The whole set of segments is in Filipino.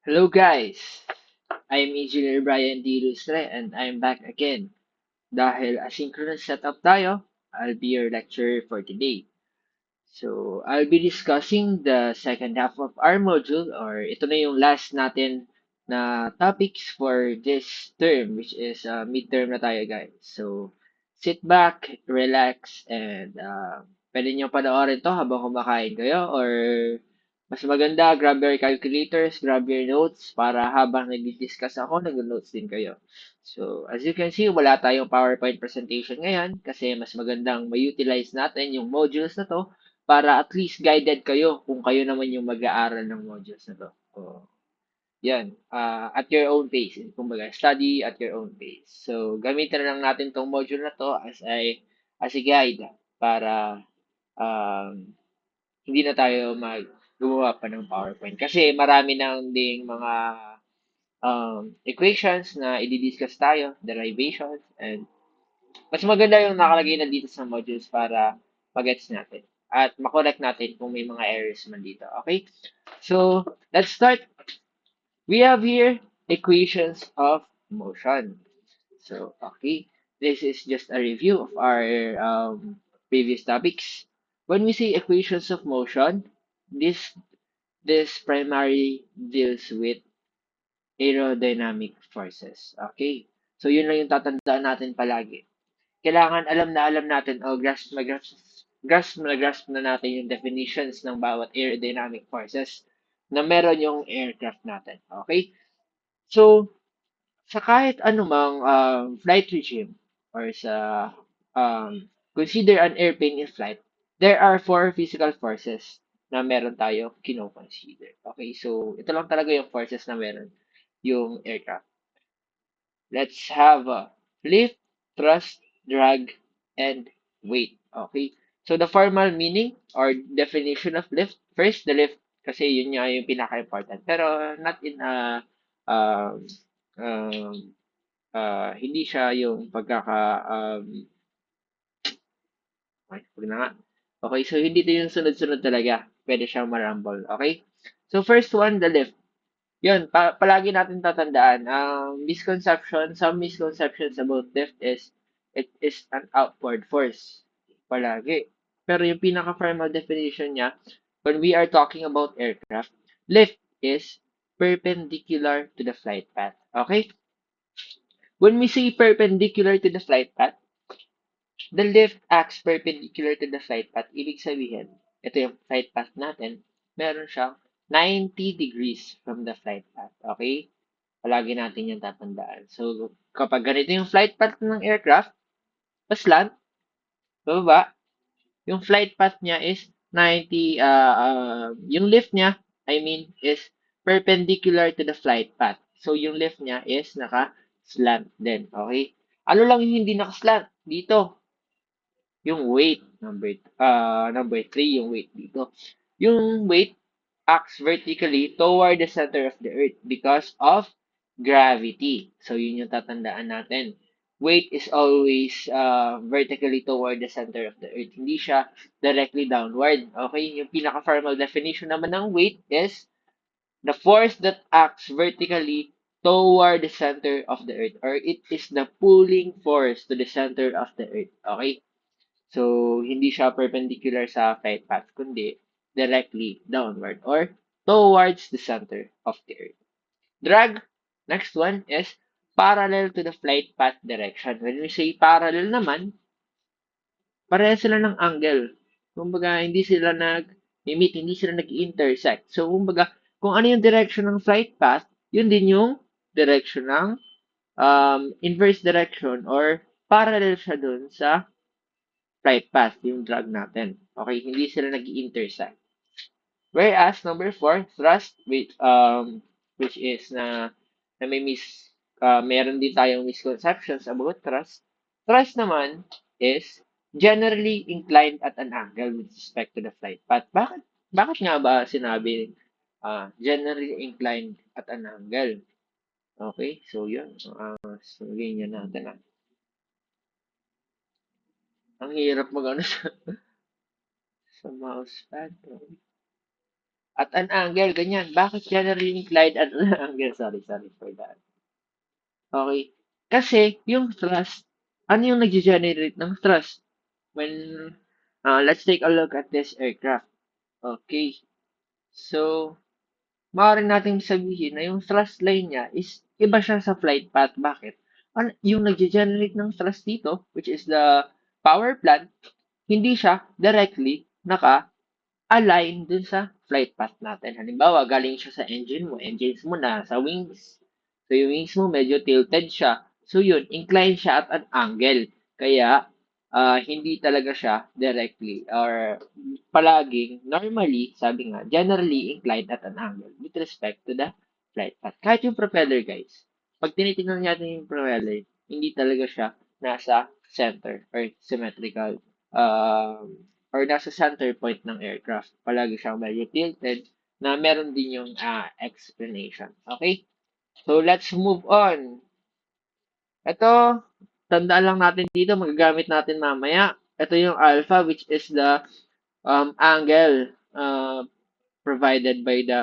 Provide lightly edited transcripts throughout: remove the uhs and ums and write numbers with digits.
Hello guys! I'm Engineer Brian D. Lustre and I'm back again. Dahil asynchronous setup tayo, I'll be your lecturer for today. So, I'll be discussing the second half of our module or ito na yung last natin na topics for this term which is midterm na tayo guys. So, sit back, relax, and pwede nyo panoorin to habang kumakain kayo or mas maganda, grab your calculators, grab your notes para habang nag-discuss ako, nag-notes din kayo. So, as you can see, wala tayong PowerPoint presentation ngayon kasi mas magandang ma-utilize natin yung modules na to para at least guided kayo kung kayo naman yung mag-aaral ng modules na to. So, yan. At your own pace. Kumbaga, study at your own pace. So, gamitin na lang natin tong module na to as a guide para hindi na tayo gumawa pa ng PowerPoint. Kasi marami nang ding mga equations na i-discuss tayo, derivations, and mas maganda yung nakalagay na dito sa modules para magets natin at makorek natin kung may mga errors man dito. Okay? So, let's start. We have here equations of motion. So, okay. This is just a review of our previous topics. When we say equations of motion, this primarily deals with aerodynamic forces. Okay? So, yun lang yung tatandaan natin palagi. Kailangan alam na alam natin o grasp na natin yung definitions ng bawat aerodynamic forces na meron yung aircraft natin. Okay? So, sa kahit anumang flight regime or sa consider an airplane in flight, there are four physical forces na meron tayo kino-consider. Okay? So, ito lang talaga yung forces na meron yung aircraft. Let's have lift, thrust, drag, and weight. Okay? So, the formal meaning or definition of lift, first, the lift, kasi yun nga yung pinaka-important. Pero, not in a, um, um, hindi siya yung ay, wag na nga. Okay, so hindi ito yung sunod-sunod talaga. Pwede siyang marumble. Okay? So, first one, the lift. Yun, palagi natin tatandaan. Some misconceptions about lift is it is an outward force. Palagi. Pero yung pinaka-formal definition niya, when we are talking about aircraft, lift is perpendicular to the flight path. Okay? When we say perpendicular to the flight path, the lift acts perpendicular to the flight path. Ibig sabihin, ito yung flight path natin, meron siyang 90 degrees from the flight path. Okay? Palagi natin yung tatandaan. So, kapag ganito yung flight path ng aircraft, paslant, bababa, yung flight path niya is 90, yung lift niya, I mean, is perpendicular to the flight path. So, yung lift niya is naka-slant din. Okay? Ano lang yung hindi naka-slant? Dito, yung weight. Number 3, yung weight dito. Yung weight acts vertically toward the center of the earth because of gravity. So, yun yung tatandaan natin. Weight is always vertically toward the center of the earth. Hindi siya directly downward. Okay? Yung pinaka-formal definition naman ng weight is the force that acts vertically toward the center of the earth, or it is the pulling force to the center of the earth. Okay? So, hindi siya perpendicular sa flight path, kundi directly downward or towards the center of the earth. Drag, next one is parallel to the flight path direction. When we say parallel naman, pareha sila ng angle. Kumbaga, hindi sila nag-meet, hindi sila nag-intersect. So, kumbaga, kung ano yung direction ng flight path, yun din yung direction ng inverse direction or parallel siya dun sa flight path, yung drag natin. Okay, hindi sila nag-intersect. Whereas, number 4, thrust, which is na may meron din tayong misconceptions about thrust. Thrust naman is generally inclined at an angle with respect to the flight path. Bakit nga ba sinabi generally inclined at an angle? Okay, so yun. So, ganyan natin. Ang hirap mag-ano sa mousepad. at an angle, ganyan. Bakit generally inclined at an angle? Sorry for that. Okay. Kasi, yung thrust, ano yung nag-generate ng thrust? When, let's take a look at this aircraft. Okay. So, maaari nating sabihin na yung thrust line niya is iba siya sa flight path. Bakit? Yung nag-generate ng thrust dito, which is the power plant, hindi siya directly naka-align dun sa flight path natin. Halimbawa, galing siya sa engines mo na sa wings. So, yung wings mo medyo tilted siya. So, yun, inclined siya at an angle. Kaya, hindi talaga siya directly or palaging, normally, sabi nga, generally inclined at an angle with respect to the flight path. Kahit yung propeller, guys. Pag tinitingnan natin yung propeller, hindi talaga siya nasa center or symmetrical or nasa center point ng aircraft. Palagi siyang medyo tilted na meron din yung explanation. Okay? So, let's move on. Ito, tandaan lang natin dito, magagamit natin mamaya. Ito yung alpha, which is the angle provided by the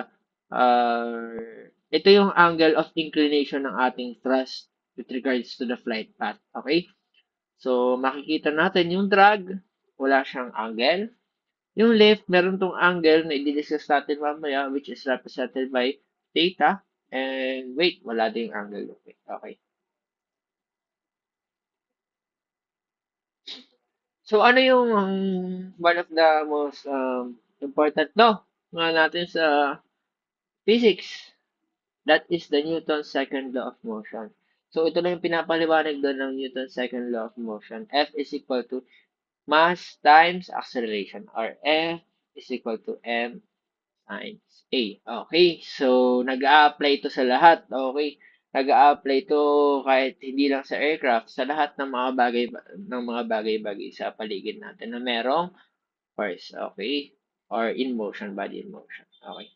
ito yung angle of inclination ng ating thrust with regards to the flight path. Okay? So, makikita natin yung drag, wala siyang angle. Yung lift, meron tong angle na i-discuss natin mamaya, which is represented by theta. And wait, wala din yung angle. Okay. So, ano yung one of the most important law nga natin sa physics? That is the Newton's second law of motion. So, ito na yung pinapaliwanag doon ng Newton's second law of motion. F is equal to mass times acceleration or F is equal to m times A. Okay, so nag-a-apply ito sa lahat. Okay, nag-a-apply ito kahit hindi lang sa aircraft, sa lahat ng mga bagay-bagay sa paligid natin na merong force. Okay, or in motion, body in motion. Okay.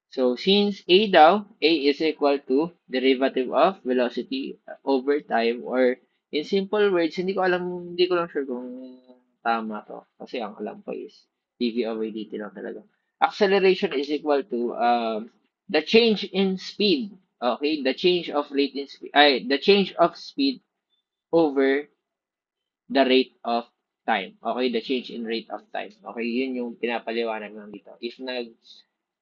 So, since A daw, A is equal to derivative of velocity over time or in simple words, hindi ko lang sure kung tama to. Kasi ang alam ko is dv over dt lang talaga. Acceleration is equal to the change in speed. Okay, the change of rate in speed, the change of speed over the rate of time. Okay, the change in rate of time. Okay, yun yung pinapaliwanag lang dito. If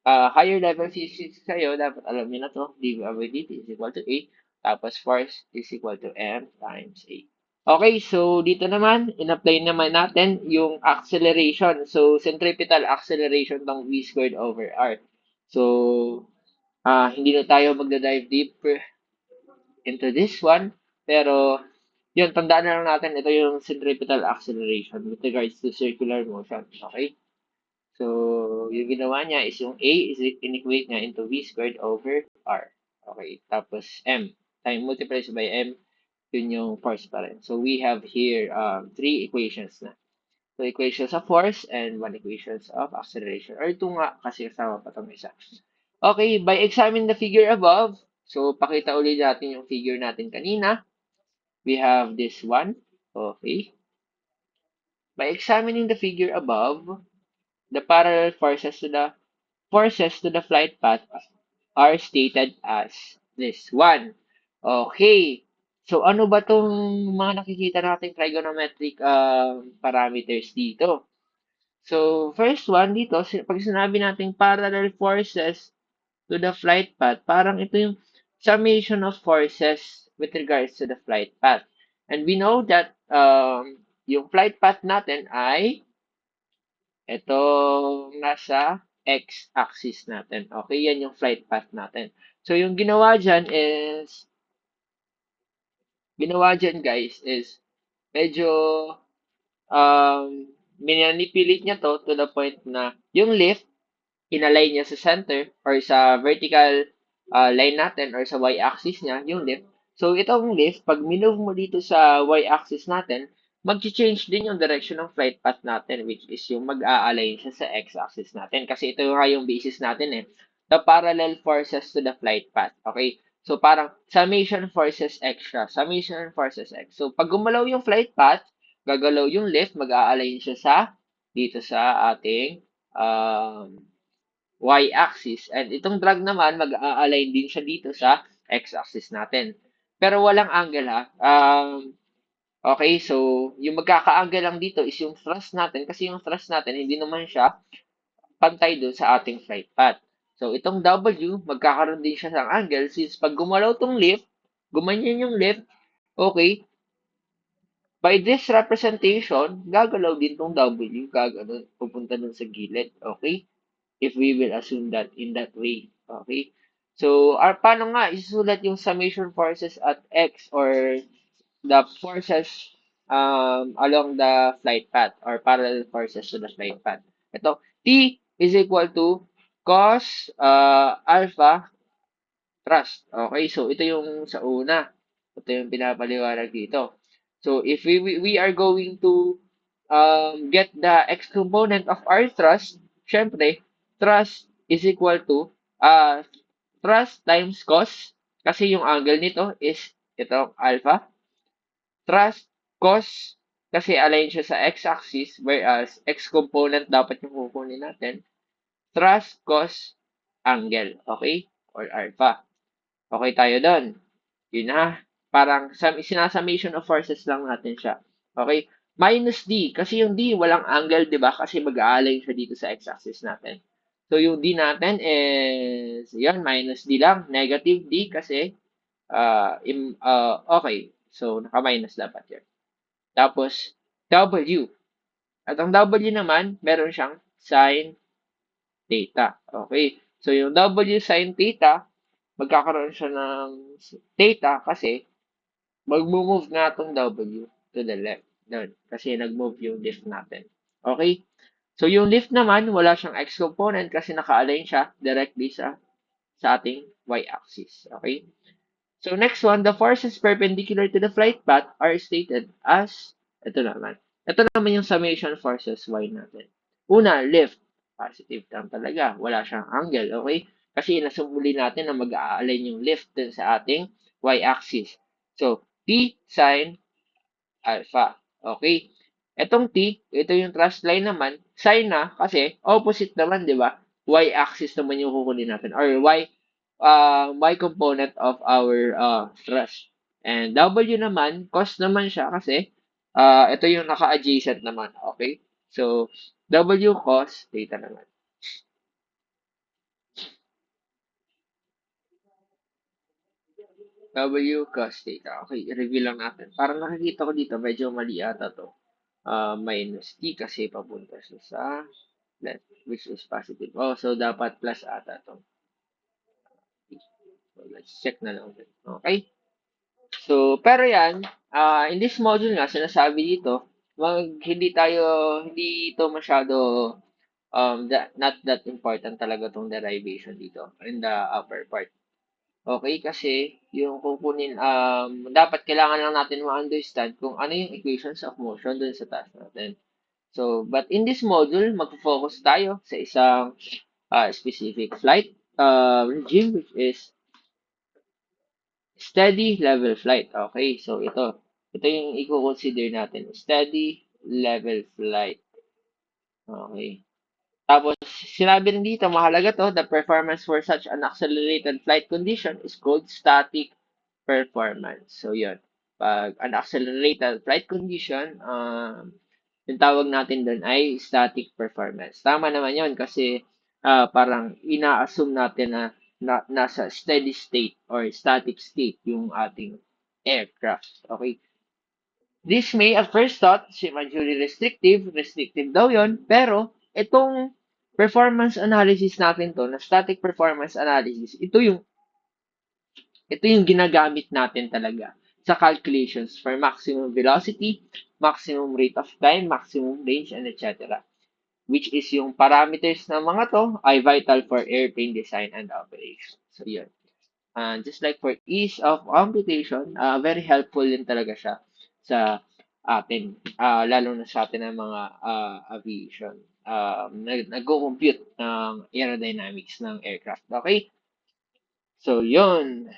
higher level physics kayo, dapat alam niyo na to. dv over dt is equal to A. Tapos force is equal to m times A. Okay, so dito naman, in-apply naman natin yung acceleration. So, centripetal acceleration tong v squared over r. So, hindi na tayo magda-dive deeper into this one. Pero, yun, tandaan na lang natin, ito yung centripetal acceleration with regards to circular motion. Okay? So, yung ginawa niya is yung A is in-equate niya into V squared over R. Okay, tapos M. Time multiplies by M, yun yung force pa rin. So, we have here three equations na. So, equations of force and one equations of acceleration. Or ito nga, kasi kasama pa itong isa. Okay, by examining the figure above, so, pakita ulit natin yung figure natin kanina. We have this one. Okay. By examining the figure above, the parallel forces to the flight path are stated as this one. Okay. So, ano ba tong mga nakikita nating trigonometric parameters dito? So, first one dito, pag sinabi nating parallel forces to the flight path, parang ito yung summation of forces with regards to the flight path. And we know that yung flight path natin ay itong nasa x-axis natin. Okay, yan yung flight path natin. So, yung ginawa dyan guys is medyo minanipulate niya to the point na yung lift inalign niya sa center or sa vertical line natin or sa y-axis niya, yung lift. So, itong lift, pag minove mo dito sa y-axis natin, mag-change din yung direction ng flight path natin, which is yung mag-a-align siya sa x-axis natin. Kasi ito nga yung basis natin eh. The parallel forces to the flight path. Okay? So, parang summation forces x siya. Summation forces x. So, pag gumalaw yung flight path, gagalaw yung lift, mag-a-align siya dito sa ating um, y-axis. And itong drag naman, mag-a-align din siya dito sa x-axis natin. Pero walang angle ha. Okay, so yung magkaka-angle lang dito is yung thrust natin kasi yung thrust natin hindi naman siya pantay dun sa ating flight path. So itong W, magkakaroon din siya ng angle since pag gumalaw tong lift, gumanyan yung lift, okay, by this representation, gagalaw din tong W, gagalaw, pupunta dun sa gilid, okay? If we will assume that in that way, okay? So, paano nga isusulat yung summation forces at X or the forces along the flight path or parallel forces to the flight path? Ito, T is equal to cos alpha thrust. Okay, so ito yung sa una. Ito yung pinapaliwanag dito. So if we are going to get the x component of our thrust, syempre, thrust is equal to thrust times cos kasi yung angle nito is ito alpha. Thrust cos kasi align siya sa x-axis whereas x component dapat yung kukunin natin. Thrust cos angle, okay? Or alpha. Okay tayo doon. Yun na. Parang sinasummation of forces lang natin siya. Okay? Minus D. Kasi yung D, walang angle, di ba? Kasi mag-aalign siya dito sa x-axis natin. So, yung D natin is, yun, minus D lang. Negative D kasi, okay. So, naka-minus dapat yun. Tapos, W. At ang W naman, meron siyang sin theta. Okay? So, yung W sin theta, magkakaroon siya ng theta kasi mag-move nga itong W to the left. Doon. Kasi nag-move yung lift natin. Okay? So, yung lift naman, wala siyang x component kasi naka-align siya directly sa ating y-axis. Okay? So, next one, the forces perpendicular to the flight path are stated as, ito naman. Ito naman yung summation forces y natin. Una, lift. Positive term talaga. Wala siyang angle. Okay? Kasi nasumuli natin na mag-a-align yung lift dun sa ating y-axis. So, T sine alpha. Okay? Etong T, ito yung thrust line naman, sine na kasi opposite naman, di ba? Y-axis naman yung kukunin natin or y component of our thrust. And W naman, cos naman siya kasi ito yung naka-adjacent naman. Okay? So, W cos theta naman. W cos theta. Okay, i-review lang natin. Parang nakikita ko dito, medyo mali ata to. Minus T kasi papunta siya sa left, which is positive. Oh, so dapat plus ata to. So, let's check na lang ulit. Okay? So, pero yan, in this module nga, sinasabi dito, hindi ito masyado, not that important talaga tong derivation dito in the upper part. Okay, kasi yung kukunin, dapat kailangan lang natin ma-understand kung ano yung equations of motion dun sa task natin. So, but in this module, mag-focus tayo sa isang specific flight regime which is steady level flight. Okay, so ito yung i-consider natin. Steady level flight. Okay. Tapos, sinabi rin dito, mahalaga to, the performance for such an accelerated flight condition is called static performance. So, yun. Pag an accelerated flight condition, yung tawag natin doon ay static performance. Tama naman yun kasi parang ina-assume natin na nasa steady state or static state yung ating aircraft. Okay? This may at first thought seem unduly restrictive daw yon, pero itong performance analysis natin to, na static performance analysis, ito yung ginagamit natin talaga sa calculations for maximum velocity, maximum rate of climb, maximum range, and etc. Which is yung parameters ng mga to ay vital for airplane design and operation. So, yun. Just like for ease of computation, very helpful din talaga siya sa atin, lalo na sa atin ng mga aviation. Nag-compute ng aerodynamics ng aircraft. Okay? So, yun.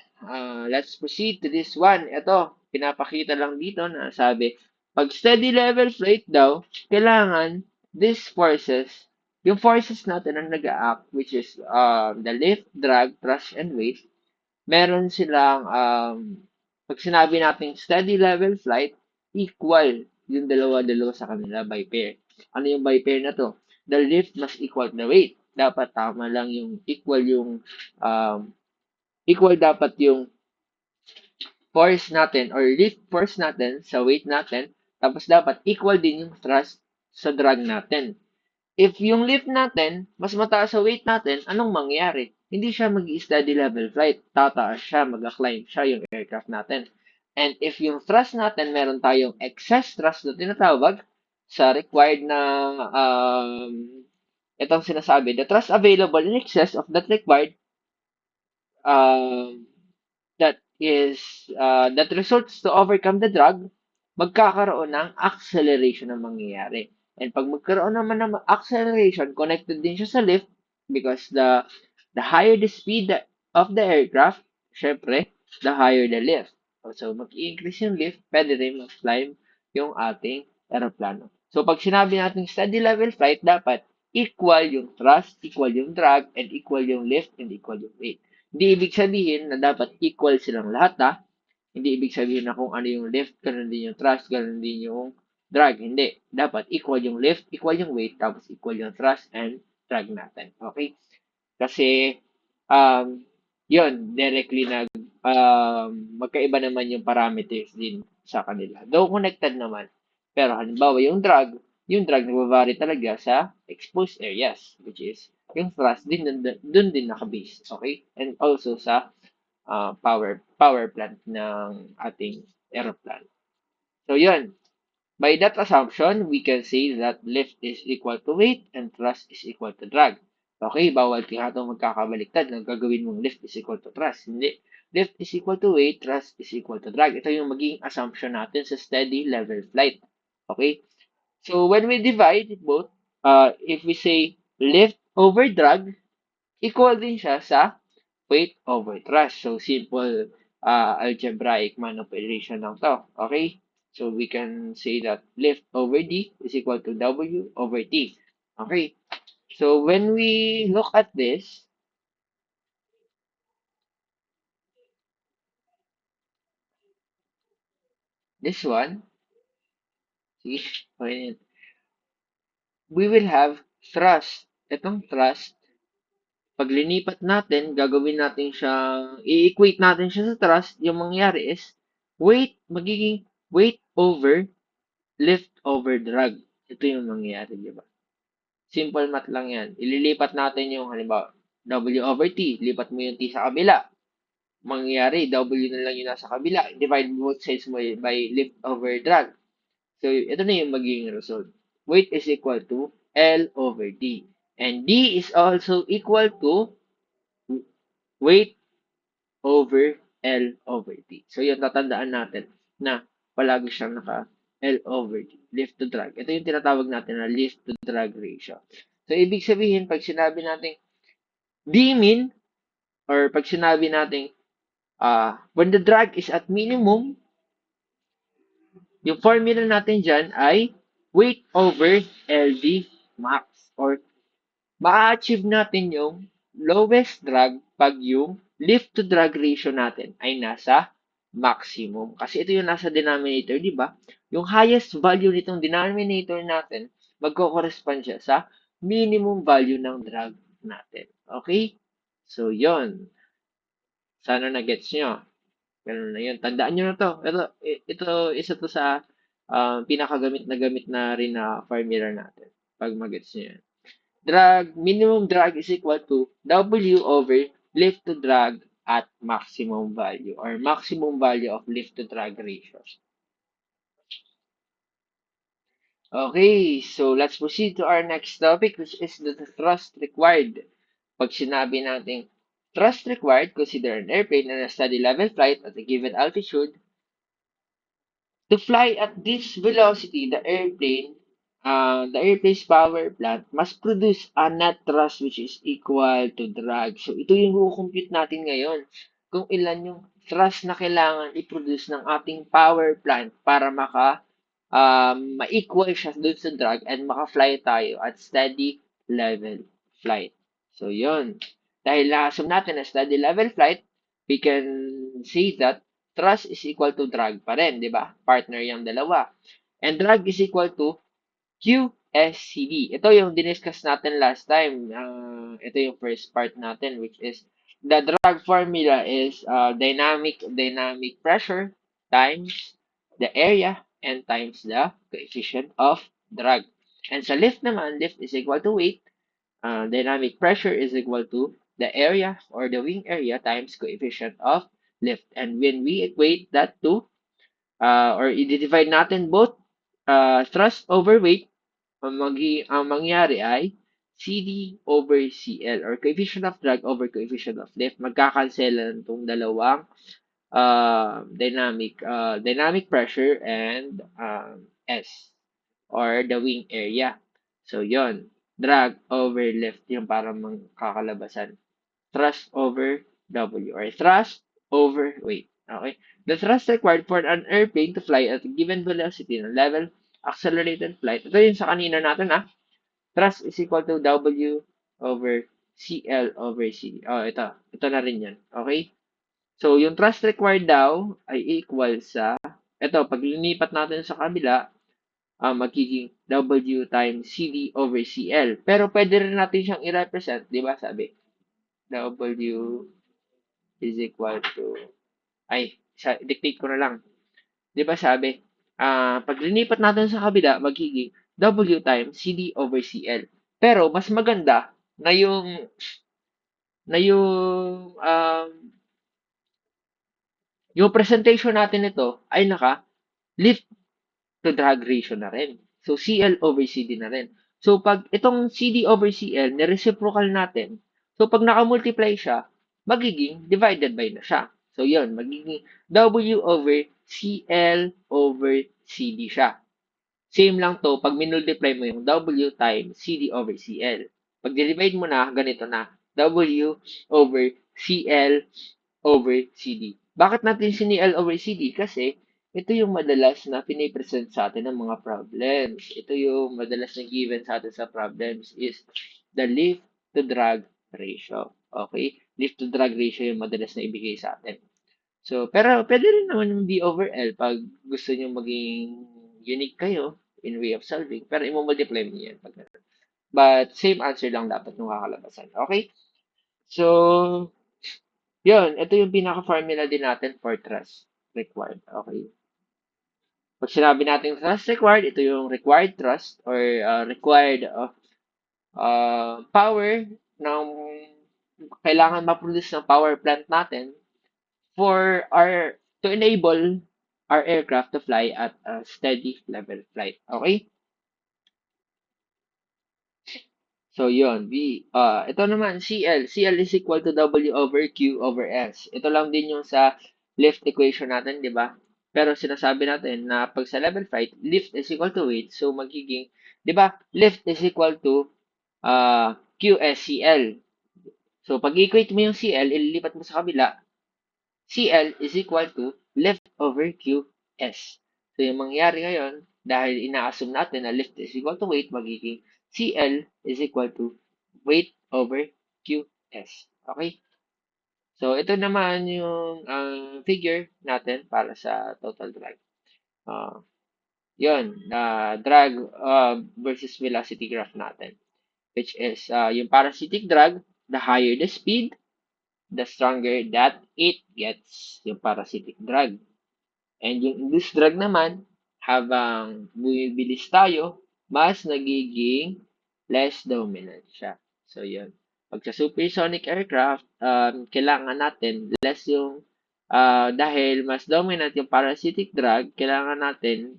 Let's proceed to this one. Ito, pinapakita lang dito na sabi, pag steady level flight daw, kailangan these forces yung forces natin ang nag-act, which is the lift, drag, thrust, and weight, meron silang, pag sinabi natin steady level flight, equal yung dalawa-dalawa sa kanila by pair. Ano yung by pair na to? The lift must equal the weight. Dapat tama lang yung um, equal dapat yung force natin or lift force natin sa weight natin. Tapos dapat equal din yung thrust sa drag natin. If yung lift natin, mas mataas sa weight natin, anong mangyayari? Hindi siya mag-steady level flight. Tataas siya, mag-climb siya yung aircraft natin. And if yung thrust natin, meron tayong excess thrust na tinatawag sa required na itong sinasabi, the thrust available in excess of that required um, that results to overcome the drag, magkakaroon ng acceleration na mangyayari. And pag magkaroon naman ng acceleration, connected din siya sa lift because the higher the speed of the aircraft, syempre, the higher the lift. So, mag-increase yung lift, pwede rin mag-climb yung ating aeroplano. So, pag sinabi natin steady level flight, dapat equal yung thrust, equal yung drag, and equal yung lift, and equal yung weight. Hindi ibig sabihin na dapat equal silang lahat, ha? Hindi ibig sabihin na kung ano yung lift, ganun din yung thrust, ganun din yung drag. Hindi. Dapat equal yung lift, equal yung weight, tapos equal yung thrust and drag natin. Okay? Kasi, yun, directly magkaiba naman yung parameters din sa kanila. Though connected naman. Pero halimbawa yung drag nagbavari talaga sa exposed areas, which is yung thrust dun din nakabase. Okay? And also sa power plant ng ating aeroplane. So yun, by that assumption, we can say that lift is equal to weight and thrust is equal to drag. Okay, bawal kaya itong magkakabaliktad na gagawin mong lift is equal to thrust. Hindi. Lift is equal to weight, thrust is equal to drag. Ito yung magiging assumption natin sa steady level flight. Okay? So, when we divide both, if we say lift over drag, equal din siya sa weight over thrust. So, simple algebraic manipulation lang to. Okay? So, we can say that lift over D is equal to W over T. Okay? So, when we look at this one, see, okay, we will have thrust. Itong thrust, pag linipat natin, gagawin natin siyang, i-equate natin siya sa thrust, yung mangyayari is, magiging weight over lift over drag. Ito yung mangyayari, di ba? Simple math lang yan. Ililipat natin yung, halimbawa, W over T. Lipat mo yung T sa kabila. Mangyayari, W na lang yung nasa kabila. Divide both sides mo by lift over drag. So, ito na yung magiging result. Weight is equal to L over D. And D is also equal to weight over L over D. So, yun, tatandaan natin na palagi siyang naka L over D, lift to drag. Ito yung tinatawag natin na lift to drag ratio. So, ibig sabihin, pag sinabi natin D min, or pag sinabi natin when the drag is at minimum, yung formula natin dyan ay weight over LD max, or ma-achieve natin yung lowest drag pag yung lift to drag ratio natin ay nasa maximum. Kasi ito yung nasa denominator, di ba? Yung highest value nitong denominator natin, magko-correspond siya sa minimum value ng drag natin. Okay? So, yon. Sana na-gets nyo. Ganun na yun. Tandaan nyo na to. Ito isa to sa pinakagamit na gamit na rin na formula natin. Pag mag-gets nyo yan. Minimum drag is equal to W over lift to drag at maximum value, or maximum value of lift to drag ratios. Okay, so let's proceed to our next topic, which is the thrust required. Pag sinabi natin thrust required, consider an airplane on a steady level flight at a given altitude. To fly at this velocity, the airplane's power plant must produce a net thrust which is equal to drag. So, ito yung i-compute natin ngayon. Kung ilan yung thrust na kailangan i-produce ng ating power plant para ma-equal siya dun sa drag and maka-fly tayo at steady level flight. So, yun. Dahil na-assume natin na steady level flight, we can see that thrust is equal to drag pa rin, di ba? Partner yung dalawa. And drag is equal to QSCD. Ito yung diniscuss natin last time. Ito yung first part natin, which is the drag formula is dynamic pressure times the area and times the coefficient of drag. And sa lift naman, lift is equal to weight. Dynamic pressure is equal to the area or the wing area times coefficient of lift. And when we equate that to, or i-divide natin both thrust over weight, ang mangyari ay CD over CL or coefficient of drag over coefficient of lift. Magkakanselan itong dalawang dynamic pressure and S or the wing area. So, yon drag over lift yung parang kakalabasan. Thrust over W or thrust over weight. Okay? The thrust required for an airplane to fly at a given velocity and level accelerated flight. Ito yung sa kanina natin, Thrust is equal to W over CL over CD. Oh, ito. Ito na rin yan. Okay? So, yung thrust required daw ay equal sa, ito, pag linipat natin sa kabila, magiging W times CD over CL. Pero pwede rin natin siyang i-represent, di ba? Sabi, W is equal to, dictate ko na lang. Di ba sabi, pag linipat natin sa kabila, magiging W times CD over CL. Pero, mas maganda na yung presentation natin nito ay lift to drag ratio na rin. So, CL over CD na rin. So, pag itong CD over CL, ni-reciprocal natin, so pag naka-multiply siya, magiging divided by na siya. So, yun, magiging W over CL over CD siya. Same lang to, pag minultiply mo yung W times CD over CL. Pag divide mo na, ganito na, W over CL over CD. Bakit natin sinil over CD? Kasi, ito yung madalas na pinipresent sa atin ng mga problems. Ito yung madalas na given sa atin sa problems is the lift to drag ratio. Okay? Lift to drag ratio yung madalas na ibigay sa atin. So, pero pwede rin naman yung B over L pag gusto nyo maging unique kayo in way of solving. Pero i-multiply mo yan. But, same answer lang dapat nung kakalabasan. Okay? So, yun. Ito yung pinaka-formula din natin for thrust required. Okay? Pag sinabi natin thrust required, ito yung required thrust or required power ng kailangan ma-produce ng power plant natin for to enable our aircraft to fly at a steady level flight. Okay? So, yun. Ito naman, CL. CL is equal to W over Q over S. Ito lang din yung sa lift equation natin, di ba? Pero sinasabi natin na pag sa level flight, lift is equal to weight. So, magiging, di ba, lift is equal to QSCL. So, pag equate mo yung CL, ililipat mo sa kabila, CL is equal to lift over QS. So, yung mangyayari ngayon, dahil ina-assume natin na lift is equal to weight, magiging CL is equal to weight over QS. Okay? So, ito naman yung figure natin para sa total drag. Yun, drag versus velocity graph natin. Which is, yung parasitic drag, the higher the speed, the stronger that it gets, yung parasitic drag. And yung induced drag naman, habang bumibilis tayo, mas nagiging less dominant siya. So, yun. Pag sa supersonic aircraft, kailangan natin less yung, dahil mas dominant yung parasitic drag, kailangan natin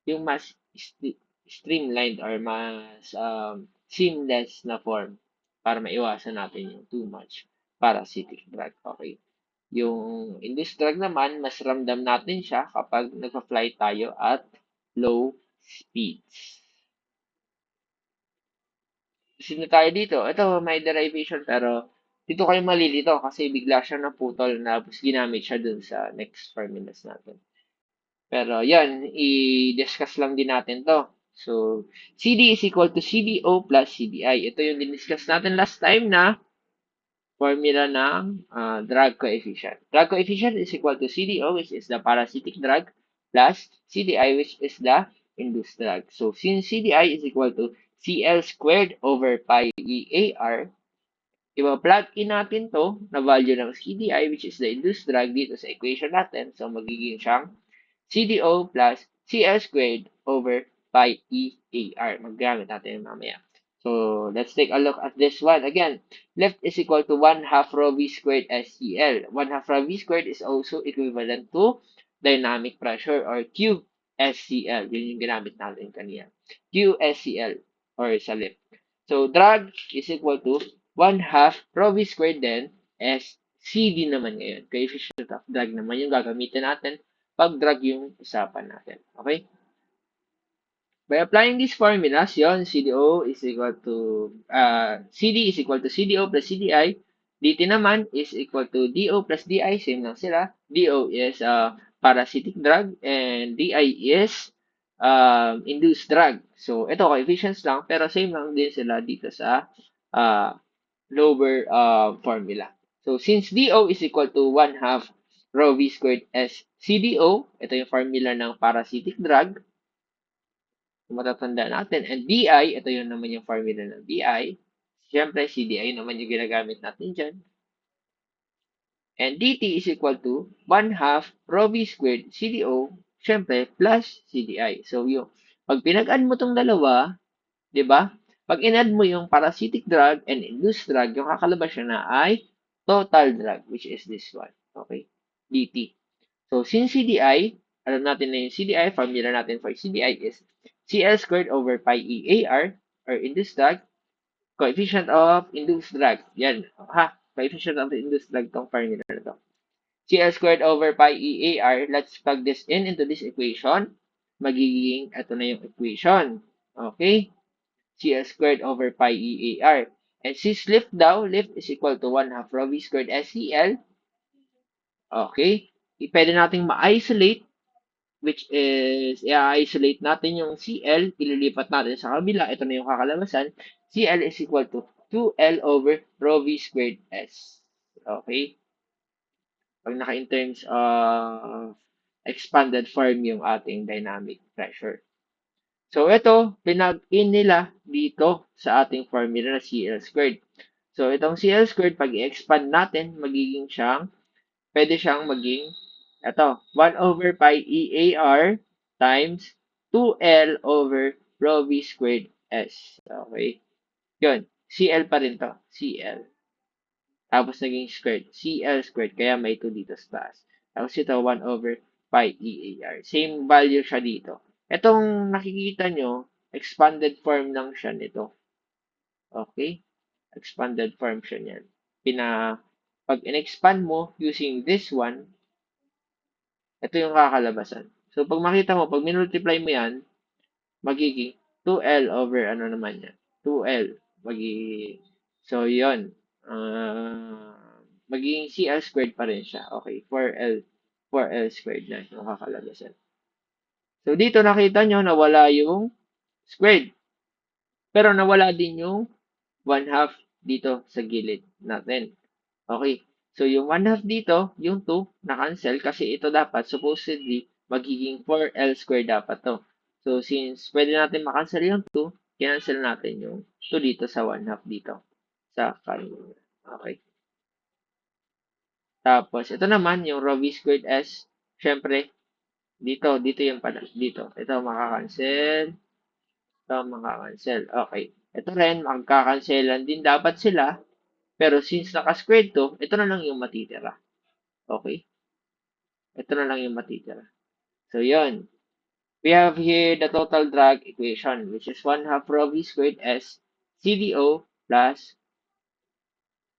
yung mas streamlined or mas seamless na form para maiwasan natin yung too much parasitic drag. Okay. Yung induced drag naman, mas ramdam natin siya kapag nagpa-fly tayo at low speeds. Sino tayo dito? Ito, may derivation pero dito kayo malilito kasi bigla siya naputol na ginamit siya dun sa next formulas natin. Pero yan, i-discuss lang din natin to. So, CD is equal to CDO plus CDI. Ito yung diniscuss natin last time na formula ng drug coefficient. Drug coefficient is equal to CDO, which is the parasitic drug, plus CDI, which is the induced drug. So, since CDI is equal to CL squared over pi EAR, ipa-plug in natin to na value ng CDI, which is the induced drug, dito sa equation natin. So, magiging siyang CDO plus CL squared over pi EAR. Maggamit natin mamaya. So, let's take a look at this one. Again, left is equal to 1 half rho V squared SCL. 1 half rho V squared is also equivalent to dynamic pressure or QSCL. Yun yung ginamit natin kanina. QSCL or sa left. So, drag is equal to 1 half rho V squared then SCD naman ngayon. Coefficient of drag naman yung gagamitin natin pag-drag yung usapan natin. Okay? By applying these formulas, yon CDO is equal to, CD is equal to CDO plus CDI. DT naman is equal to DO plus DI. Same lang sila. DO is parasitic drug and DI is induced drug. So, ito, coefficients lang, pero same lang din sila dito sa uh, lower formula. So, since DO is equal to 1 half rho V squared S CDO, ito yung formula ng parasitic drug, kung matatanda natin. And DI, ito yung naman yung formula ng DI. Siyempre, CDI naman yung ginagamit natin dyan. And DT is equal to 1 half rho V squared CDO, siyempre, plus CDI. So, yung, pag pinag-add mo tong dalawa, di ba? Pag in-add mo yung parasitic drug and induced drug, yung kakalabas siya na ay total drug, which is this one. Okay? DT. So, since CDI, alam natin na yung CDI, formula natin for CDI is CL squared over pi EAR, or induced drug, coefficient of induced drug. Yan. Ha? Coefficient of the induced drug tong formula na to. CL squared over pi EAR, let's plug this in into this equation. Magiging, ito na yung equation. Okay? CL squared over pi EAR. And since lift daw, lift is equal to 1 half rho V squared SCL. Okay? Pwede nating ma-isolate, which is, i-isolate natin yung CL, ililipat natin sa kabila. Ito na yung kakalabasan. CL is equal to 2L over rho V squared S. Okay? Pag naka-in terms of expanded form yung ating dynamic pressure. So, ito, pinag-in nila dito sa ating formula na CL squared. So, itong CL squared, pag i-expand natin, magiging siyang, pwede siyang maging, ito, 1 over pi EAR times 2L over rho V squared S. Okay. Yun. CL pa rin to. CL. Tapos naging squared. CL squared. Kaya may 2 dito sa taas. Tapos ito, 1 over pi EAR. Same value siya dito. Itong nakikita nyo, expanded form lang siya nito. Okay? Expanded form siya niyan. Pag in-expand mo using this one, ito yung kakalabasan. So, pag makita mo, pag minultiply mo yan, magiging 2L over ano naman yan? 2L. So, yun. Magiging CL squared pa rin siya. Okay, 4L squared na yung kakalabasan. So, dito nakita nyo, nawala yung squared. Pero nawala din yung 1 half dito sa gilid natin. Okay. So, yung 1 half dito, yung 2, na-cancel kasi ito dapat, supposedly, magiging 4L squared dapat to. So, since pwede natin makancel yung 2, cancel natin yung 2 dito sa 1 half dito sa kanina. Okay. Tapos, ito naman, yung rho V squared S, syempre, dito yung pala, dito. Ito makakancel. Ito makakancel. Okay. Ito rin, magkakancelan din dapat sila. Pero since naka-squared to, ito na lang yung matitira. Okay? Ito na lang yung matitira. So, yun. We have here the total drag equation, which is 1 half rho V squared S CDO plus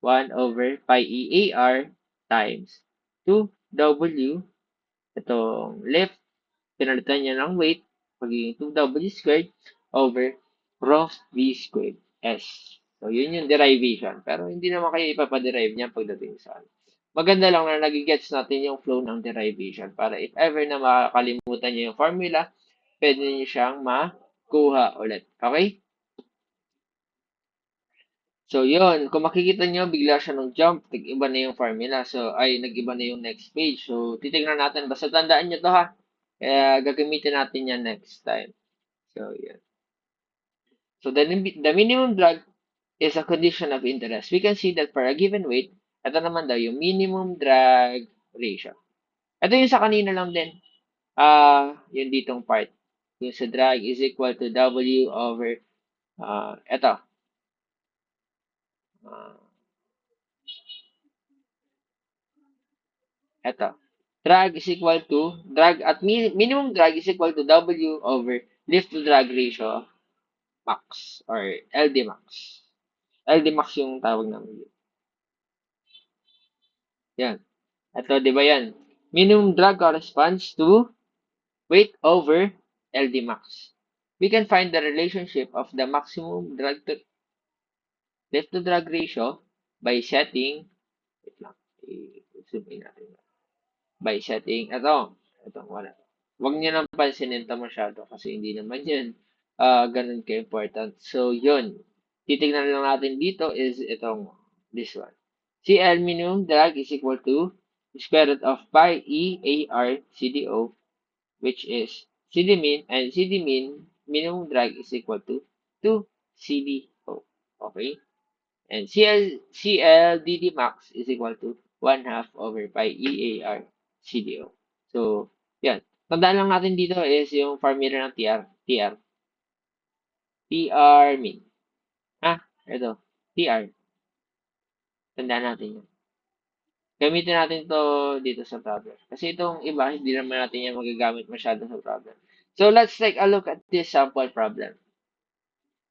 1 over pi EAR times 2W. Itong left, pinalitan niya ng weight, magiging 2W squared over rho V squared S. So, yun yung derivation. Pero hindi naman kayo ipapaderive niyan pagdating sa ano. Maganda lang na nagigets natin yung flow ng derivation para if ever na makakalimutan niyo yung formula, pwede niyo siyang kuha ulit. Okay? So, yun. Kung makikita nyo, bigla siya ng jump. Nag-iba na yung formula. So, ay, nag-iba na yung next page. So, titignan natin. Basta tandaan nyo to ha. Kaya, gagamitin natin yan next time. So, yun. So, the minimum drag is a condition of interest. We can see that for a given weight, ito naman daw yung minimum drag ratio. Ito yung sa kanina lang din. Yung ditong part. Yung sa drag is equal to W over, ito. Uh, ito. Drag is equal to, minimum drag is equal to W over lift to drag ratio max or LD max. LD max yung tawag namin. Yan. Ito, di ba yan? Minimum drag corresponds to weight over LD max. We can find the relationship of the maximum drag to lift to drag ratio by setting, wait lang, i-zoom in natin. By setting, ito, wala. Huwag niyo nang pansinin ito masyado kasi hindi naman yan ganun ka-important. So, yun. Titignan lang natin dito is itong, this one. CL minimum drag is equal to square root of pi E A R CDO, which is CD min, and CD min minimum drag is equal to 2 CDO. Okay? And CLDD max is equal to 1 half over pi EAR CDO. So, yan. Tandaan lang natin dito is yung formula ng TR min. Ito. TR. Tandaan natin yun. Gamitin natin to dito sa problem. Kasi itong iba, hindi naman natin yan magagamit masyado sa problem. So, let's take a look at this sample problem.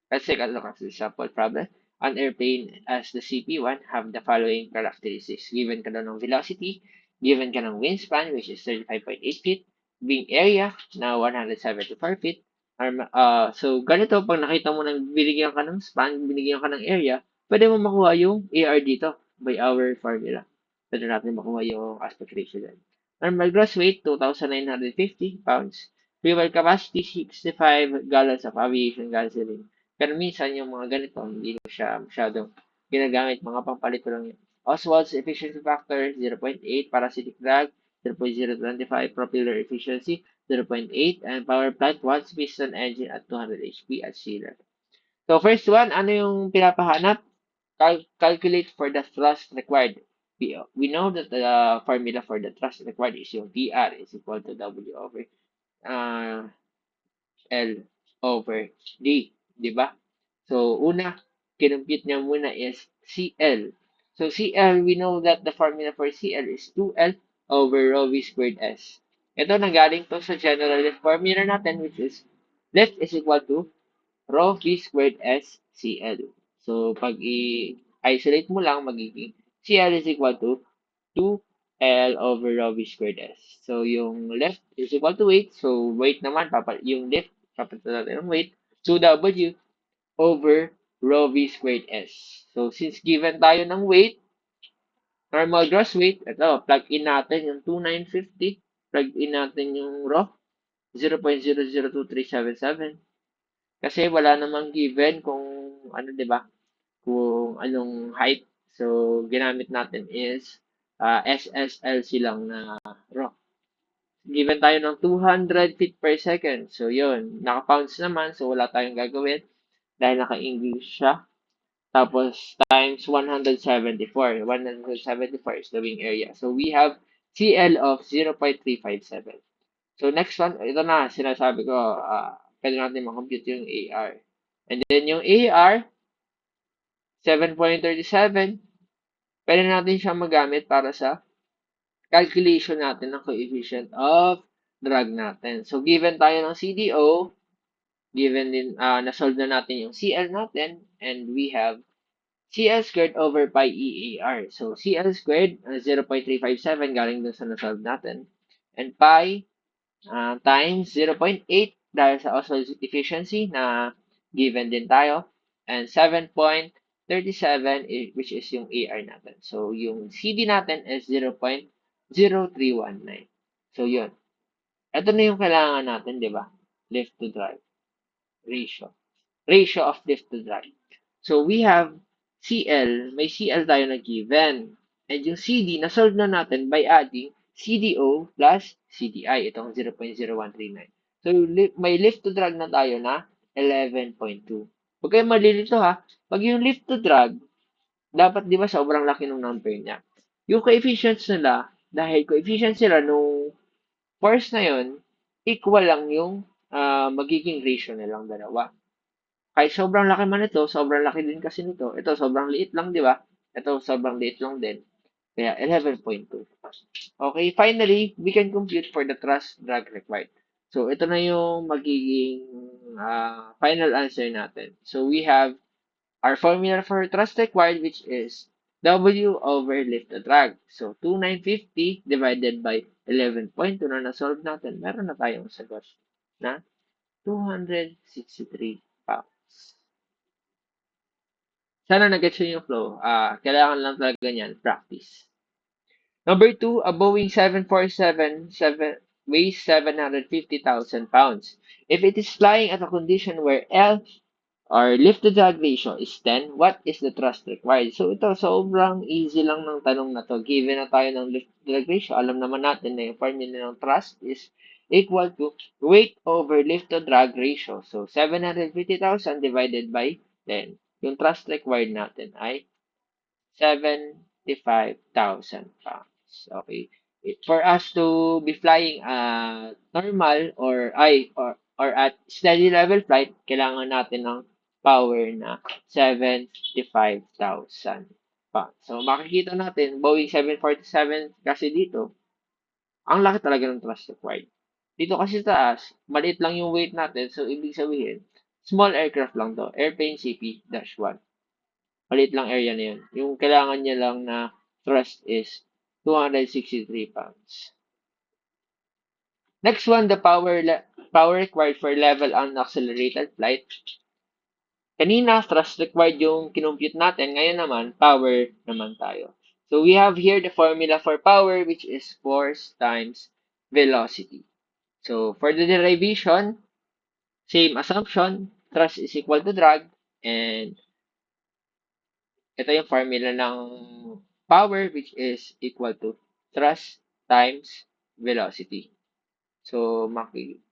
Let's take a look at the sample problem. An airplane as the CP1 have the following characteristics. Given ka na ng velocity, given ka ng wingspan, which is 35.8 feet, wing area na 174 feet. So, ganito, pag nakita mo nang binigyan ka ng span, binigyan ka ng area, pwede mo makuha yung AR dito by our formula. Pwede natin makuha yung aspect ratio din. Normal gross weight, 2,950 pounds. Fuel capacity, 65 gallons of aviation gasoline. Pero minsan yung mga ganito, hindi mo siya masyadong ginagamit. Mga pampalit ko lang yun. Oswald's efficiency factor, 0.8. Parasitic drag, 0.025. Propeller efficiency, 0.8. And power plant, watts piston engine at 200 HP at sea level. So, first one, ano yung pinapahanap? Calculate for the thrust required. We know that the formula for the thrust required is yung PR is equal to W over uh, L over D. Di ba? So, una, kinumpute niya muna is CL. So, CL, we know that the formula for CL is 2L over rho V squared S. Ito, nanggaling to sa general formula natin, which is lift is equal to rho V squared S CL. So, pag i-isolate mo lang, magiging CL is equal to 2L over rho V squared S. So, yung left is equal to weight. So, weight naman, yung lift, papalitan natin ng weight. 2W over rho V squared S. So, since given tayo ng weight, normal gross weight, ito, plug in natin yung 2,950. Plug in natin yung rho, 0.002377. Kasi wala namang given kung ano, 'di ba? Kung anong height. So ginamit natin is SSLC lang na rho. Given tayo ng 200 feet per second. So yun, naka-pounds naman so wala tayong gagawin dahil naka-English siya. Tapos times 174. 174 is the wing area. So we have CL of 0.357. So, next one, ito na, sinasabi ko, pwede natin makompute yung AR. And then, yung AR, 7.37, pwede natin siyang magamit para sa calculation natin ng coefficient of drag natin. So, given tayo ng CDO, given din, na-solve na natin yung CL natin, and we have CL squared over pi EAR. So, CL squared, 0.357, galing dun sa na-solve natin. And pi, times 0.8 dahil sa Oswald's efficiency na given din tayo. And 7.37 which is yung AR natin. So, yung CD natin is 0.0319. So, yun. Ito na yung kailangan natin, di ba? Lift to drive. ratio. Ratio of lift to drag. So we have CL, may CL tayo na given. And yung CD, na-solve na natin by adding CDO plus CDI, itong 0.0139. So may lift to drag na tayo na 11.2. Huwag kayong malilito ha. Pag yung lift to drag, dapat di ba sobrang laki ng number niya. Yung coefficients nila, dahil coefficients sila nung force na yun, equal lang yung magiging ratio nilang dalawa. Kahit sobrang laki man ito, sobrang laki din kasi nito. Ito, sobrang liit lang, di ba? Ito, sobrang liit lang din. Kaya, 11.2. Okay, finally, we can compute for the thrust drag required. So, ito na yung magiging final answer natin. So, we have our formula for thrust required, which is W over lift to drag. So, 2,950 divided by 11.2 na na-solve natin, meron na tayong sagot na 263 pounds. Sana nag-gets yung flow. Kailangan lang talaga niyan, practice. Number 2, a Boeing 747 weighs 750,000 pounds. If it is flying at a condition where L or lift to drag ratio is 10, what is the thrust required? So ito, sobrang easy lang ng tanong na to. Given na tayo ng lift to drag ratio, alam naman natin na yung formula ng thrust is equal to weight over lift to drag ratio. So 750,000 divided by 10. Yung thrust required natin ay 75,000 pounds. Okay. For us to be flying normal or at steady level flight, kailangan natin ng power na 75,000 pounds. So, makikita natin, Boeing 747 kasi dito, ang laki talaga ng thrust required. Dito kasi sa taas, maliit lang yung weight natin. So, ibig sabihin, small aircraft lang to. Airplane CP-1. Maliit lang area na yun. Yung kailangan niya lang na thrust is 263 pounds. Next one, the power required for level unaccelerated flight. Kanina, thrust required yung kinumpute natin. Ngayon naman, power naman tayo. So, we have here the formula for power, which is force times velocity. So, for the derivation, same assumption, thrust is equal to drag, and ito yung formula ng power, which is equal to thrust times velocity. So,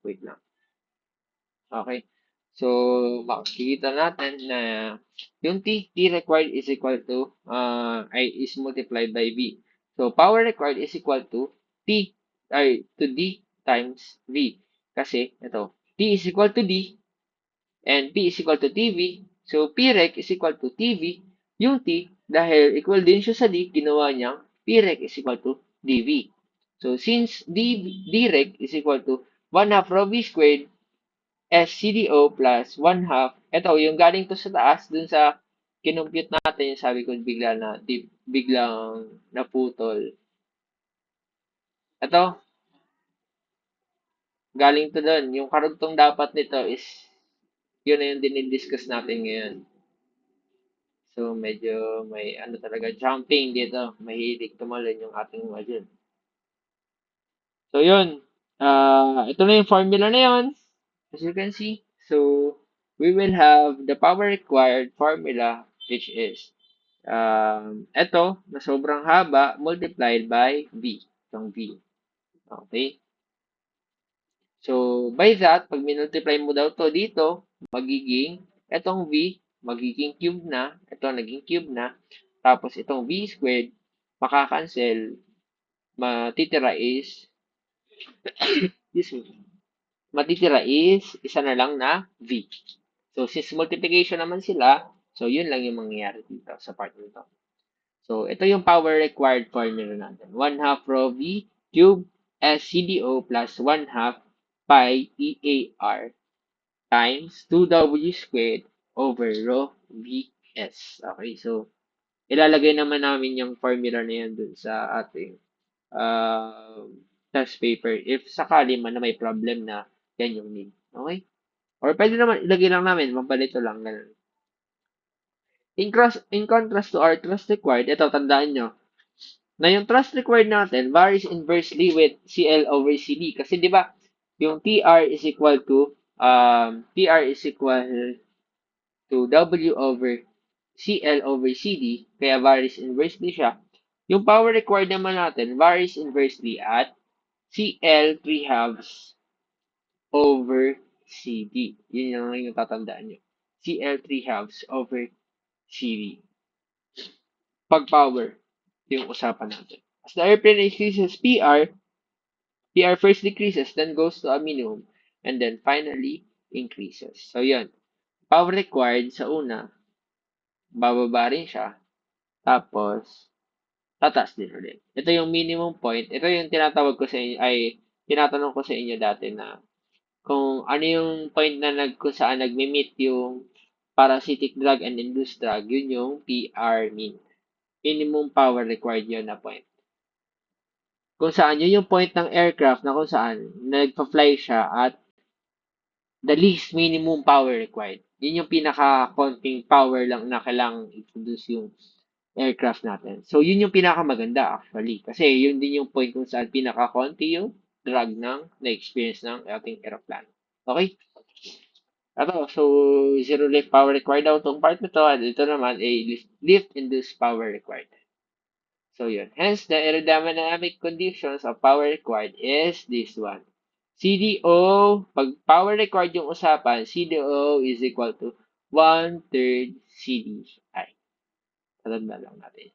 wait lang. Okay. So, makikita natin na yung T required is equal to, is multiplied by V. So, power required is equal to to D times V. Kasi, ito, T is equal to D, and P is equal to TV. So, Prec is equal to TV. Yung T, dahil equal din siya sa D, ginawa niyang Prec is equal to DV. So, since Drec is equal to 1 half rho V squared SCDO plus 1 half, ito, yung galing to sa taas, dun sa kinumpute natin, yung sabi ko biglang naputol. Ito, galing to dun. Yung karugtong dapat nito is, yun na yung dinidiscuss natin ngayon. So, medyo may talaga jumping dito. Mahilig tumalon yung ating module. So, yun. Ito na yung formula na yun. As you can see. So, we will have the power required formula, which is, ito, na sobrang haba, multiplied by V. Itong V. Okay? So, by that, pag minultiply mo daw to dito, magiging, itong V, magiging cube na. Ito, naging cube na. Tapos, itong V squared, makakancel. Matitira is, matitira is, isa na lang na V. So, since multiplication naman sila, so, yun lang yung mangyayari dito sa part nito. So, ito yung power required formula natin. 1 half rho V cube SCDO plus 1 half pi EAR times 2W squared over rho VS. Okay, so, ilalagay naman namin yung formula na yan dun sa ating test paper if sakali man na may problem na yan yung need. Okay? Or pwede naman ilagay lang namin, mapalito lang. Ganun. In contrast to our thrust required, ito, tandaan nyo, na yung thrust required natin varies inversely with CL over CD. Kasi di ba, yung TR is equal to PR is equal to W over CL over CD, kaya varies inversely siya. Yung power required naman natin varies inversely at CL 3 halves over CD. Yun yung tatandaan nyo. CL 3 halves over CD. Pag power, yung usapan natin. As the airplane increases PR first decreases, then goes to a minimum, and then finally increases. So, yun. Power required sa una, bababa rin siya. Tapos, tataas din ulit. Ito yung minimum point. Ito yung tinatawag ko sa inyo, ay tinatanong ko sa inyo dati na kung ano yung point na kung saan nagme-meet yung parasitic drug and induced drug, yun yung PR mean. Minimum power required yun na point. Kung saan, yun yung point ng aircraft na kung saan nagpa-fly siya at the least minimum power required. Yun yung pinaka-konting power lang na kailangang i-produce yung aircraft natin. So, yun yung pinakamaganda actually. Kasi yun din yung point kung saan pinaka-konti yung drag ng na-experience ng ating aeroplano. Okay? Ito, so, zero lift power required daw itong part na to. At ito naman, a lift-induced power required. So, yun. Hence, the aerodynamic conditions of power required is this one. CDO, pag power required yung usapan, CDO is equal to 1/3 CDI. Tatanda lang natin.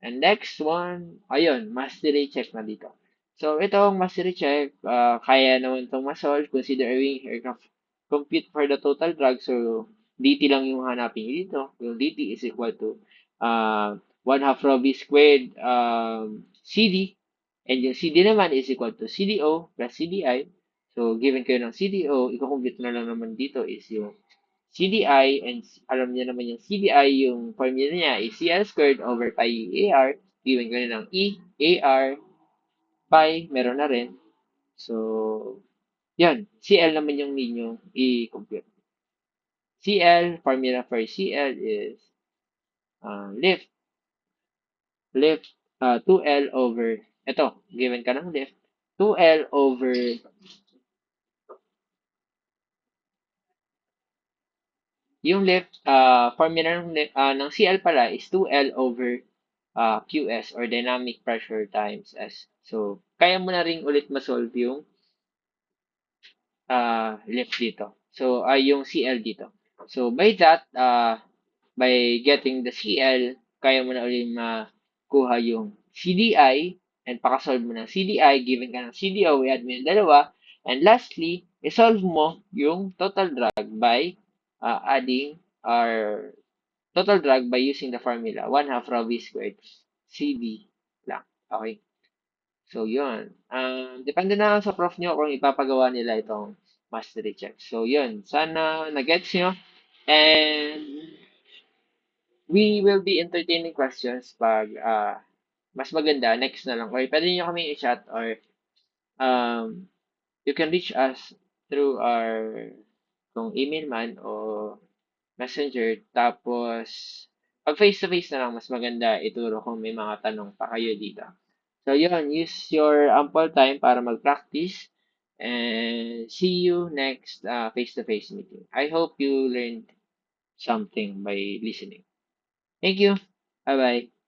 And next one, ayun, mastery check na dito. So, itong mastery check, kaya naman itong ma-solve considering aircraft compute for the total drag. So, DT lang yung hanapin nyo dito. Yung DT is equal to 1 half rho V squared CD. And yung CD naman is equal to CDO plus CDI. So, given kayo ng CDO, iko-compute na lang naman dito is yung CDI, and alam niyo naman yung CDI, yung formula niya is CL squared over pi AR. Given ko na ng E, AR, pi, meron na rin. So, yan. CL naman yung need nyo i-compute. CL, formula for CL is lift, 2L over, ito, given ka ng lift, 2L over, yung lift, formula ng CL pala is 2L over QS or dynamic pressure times S. So, kaya mo na rin ulit ma-solve yung lift dito. So, yung CL dito. So, by that, by getting the CL, kaya mo na ulit makuha yung CDI and pakasolve mo ng CDI, given ka ng CDO, i-add mo yung dalawa. And lastly, isolve mo yung total drag by adding our total drag by using the formula 1 half rho V squared CD lang. Okay? So, yun. Depende na lang sa prof nyo kung ipapagawa nila itong mastery check. So, yun. Sana na-gets nyo. And we will be entertaining questions pag mas maganda. Next na lang. Or pwede nyo kami i-chat or um, you can reach us through our kung email man o messenger. Tapos, pag face-to-face na lang, mas maganda ituro kung may mga tanong pa kayo dito. So, yun. Use your ample time para mag-practice. And see you next face-to-face meeting. I hope you learned something by listening. Thank you. Bye-bye.